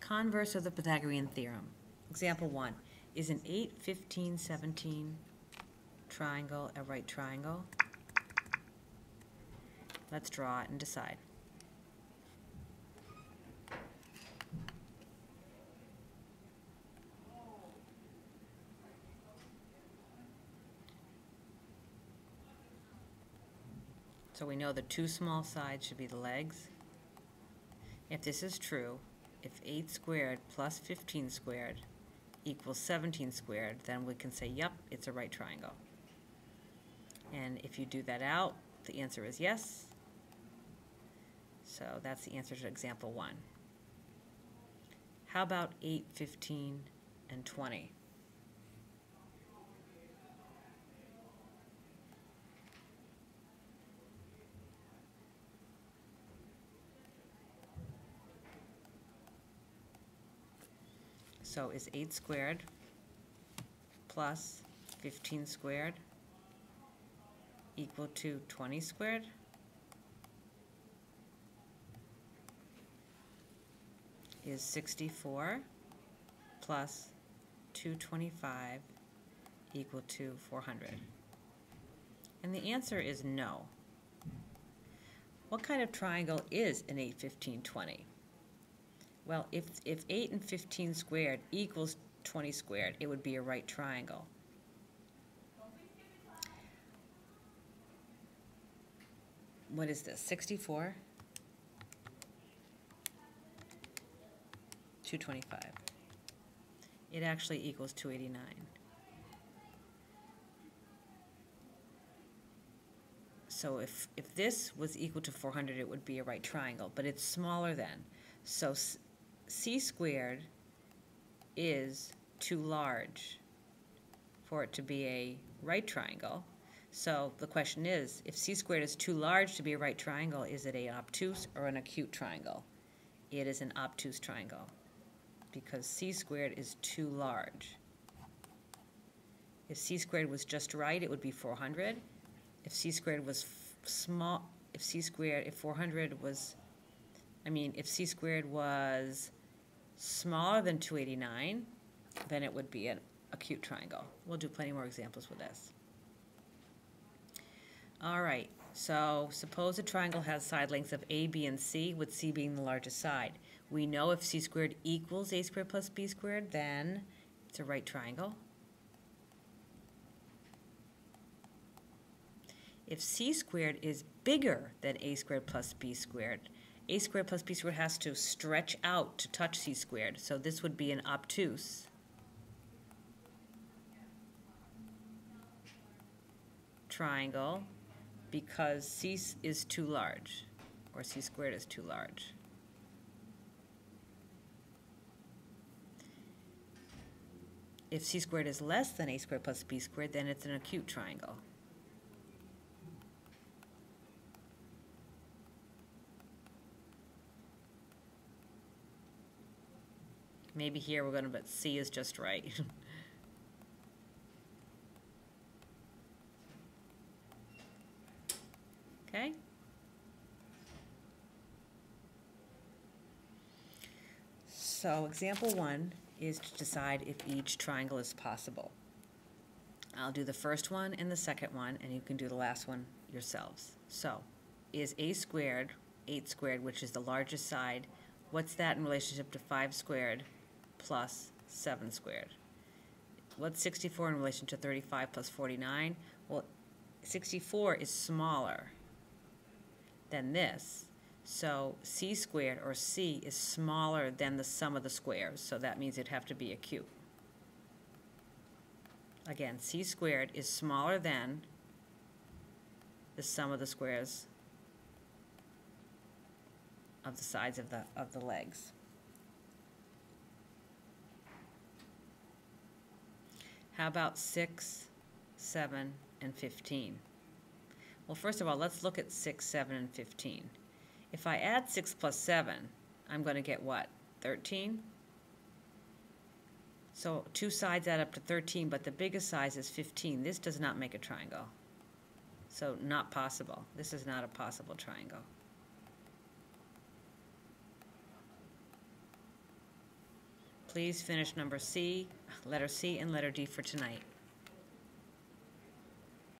Converse of the Pythagorean theorem. Example 1. Is an 8, 15, 17 triangle a right triangle? Let's draw it and decide. So we know the two small sides should be the legs. If this is true, if 8 squared plus 15 squared equals 17 squared, then we can say, yep, it's a right triangle. And if you do that out, the answer is yes. So that's the answer to example 1. How about 8, 15, and 20? So is 8 squared plus 15 squared equal to 20 squared? Is 64 plus 225 equal to 400? And the answer is no. What kind of triangle is an 8, 15, 20? Well, if 8 and 15 squared equals 20 squared, it would be a right triangle. What is this, 64? 225. It actually equals 289. So if this was equal to 400, it would be a right triangle, but it's smaller than. So c squared is too large for it to be a right triangle. So the question is, if c squared is too large to be a right triangle, is it an obtuse or an acute triangle? It is an obtuse triangle because c squared is too large. If c squared was just right, it would be 400. If c squared was small, if c squared was smaller than 289, then it would be an acute triangle. We'll do plenty more examples with this. All right, so suppose a triangle has side lengths of A, B, and C, with C being the largest side. We know if C squared equals A squared plus B squared, then it's a right triangle. If C squared is bigger than A squared plus B squared, A squared plus B squared has to stretch out to touch C squared, so this would be an obtuse triangle because C is too large, or C squared is too large. If C squared is less than A squared plus B squared, then it's an acute triangle. Maybe here we're going to, but C is just right. Okay? So example 1 is to decide if each triangle is possible. I'll do the first one and the second one, and you can do the last one yourselves. So, is A squared, 8 squared, which is the largest side, what's that in relationship to 5 squared plus 7 squared? What's 64 in relation to 35 plus 49? Well, 64 is smaller than this. So C squared, or C, is smaller than the sum of the squares, so that means it'd have to be acute. Again, C squared is smaller than the sum of the squares of the sides of the legs. How about 6, 7, and 15? Well, first of all, let's look at 6, 7, and 15. If I add 6 plus 7, I'm going to get what? 13? So two sides add up to 13, but the biggest size is 15. This does not make a triangle. So not possible. This is not a possible triangle. please finish letter C and letter D for tonight.